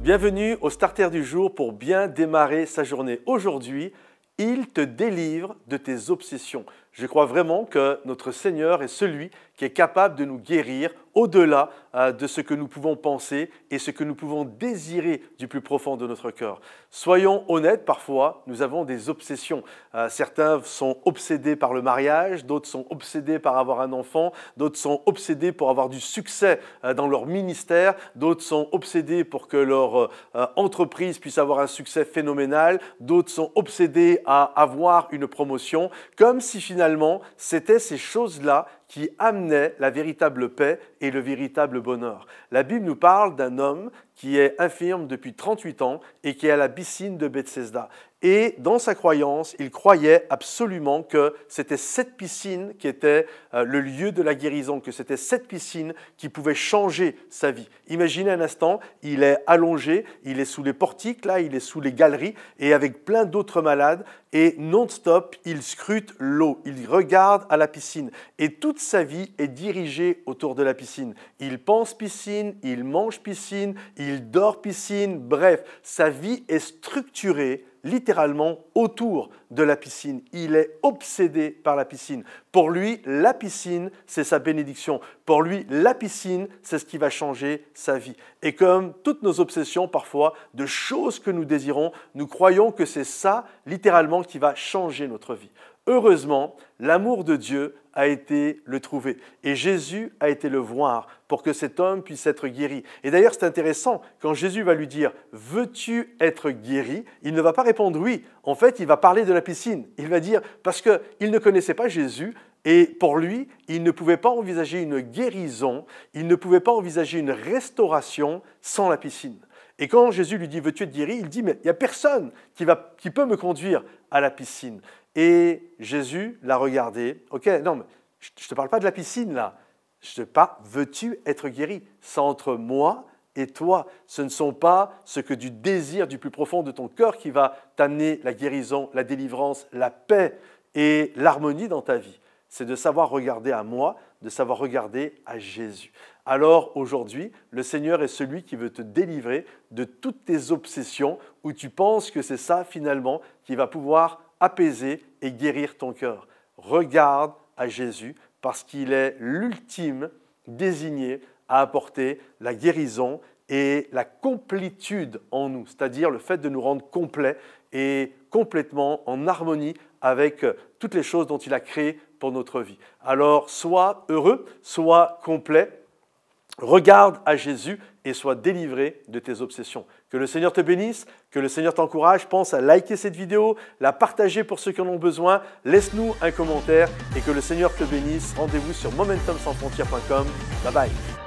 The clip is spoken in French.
Bienvenue au Starter du jour pour bien démarrer sa journée. Aujourd'hui, il te délivre de tes obsessions. Je crois vraiment que notre Seigneur est celui qui est capable de nous guérir au-delà de ce que nous pouvons penser et ce que nous pouvons désirer du plus profond de notre cœur. Soyons honnêtes, parfois, nous avons des obsessions. Certains sont obsédés par le mariage, d'autres sont obsédés par avoir un enfant, d'autres sont obsédés pour avoir du succès dans leur ministère, d'autres sont obsédés pour que leur entreprise puisse avoir un succès phénoménal, d'autres sont obsédés à avoir une promotion, comme si finalement c'était ces choses-là qui amenaient la véritable paix et le véritable bonheur. La Bible nous parle d'un homme qui est infirme depuis 38 ans et qui est à la piscine de Bethesda. Et dans sa croyance, il croyait absolument que c'était cette piscine qui était le lieu de la guérison, que c'était cette piscine qui pouvait changer sa vie. Imaginez un instant, il est allongé, il est sous les portiques, là, il est sous les galeries, et avec plein d'autres malades, et non-stop, il scrute l'eau, il regarde à la piscine, et toute sa vie est dirigée autour de la piscine. Il pense piscine, il mange piscine, il dort piscine, bref, sa vie est structurée littéralement autour de la piscine. Il est obsédé par la piscine. Pour lui, la piscine, c'est sa bénédiction. Pour lui, la piscine, c'est ce qui va changer sa vie. Et comme toutes nos obsessions, parfois, de choses que nous désirons, nous croyons que c'est ça, littéralement, qui va changer notre vie. Heureusement, l'amour de Dieu a été le trouver. Et Jésus a été le voir pour que cet homme puisse être guéri. Et d'ailleurs, c'est intéressant, quand Jésus va lui dire « Veux-tu être guéri ?» il ne va pas répondre « Oui ». En fait, il va parler de la piscine. Il va dire, parce qu'il ne connaissait pas Jésus, et pour lui, il ne pouvait pas envisager une guérison, il ne pouvait pas envisager une restauration sans la piscine. Et quand Jésus lui dit « Veux-tu être guéri ?» il dit « Mais il n'y a personne qui peut me conduire à la piscine. » Et Jésus l'a regardé. « Ok, non, mais je ne te parle pas de la piscine là. Je te parle, veux-tu être guéri? C'est entre moi et toi. Ce ne sont pas ce que du désir du plus profond de ton cœur qui va t'amener la guérison, la délivrance, la paix et l'harmonie dans ta vie. C'est de savoir regarder à moi, de savoir regarder à Jésus. » Alors aujourd'hui, le Seigneur est celui qui veut te délivrer de toutes tes obsessions où tu penses que c'est ça finalement qui va pouvoir apaiser et guérir ton cœur. Regarde à Jésus parce qu'il est l'ultime désigné à apporter la guérison et la complétude en nous, c'est-à-dire le fait de nous rendre complets et complètement en harmonie avec toutes les choses dont il a créé pour notre vie. Alors, sois heureux, sois complet, regarde à Jésus et sois délivré de tes obsessions. Que le Seigneur te bénisse, que le Seigneur t'encourage. Pense à liker cette vidéo, la partager pour ceux qui en ont besoin. Laisse-nous un commentaire et que le Seigneur te bénisse. Rendez-vous sur momentumsansfrontières.com. Bye bye.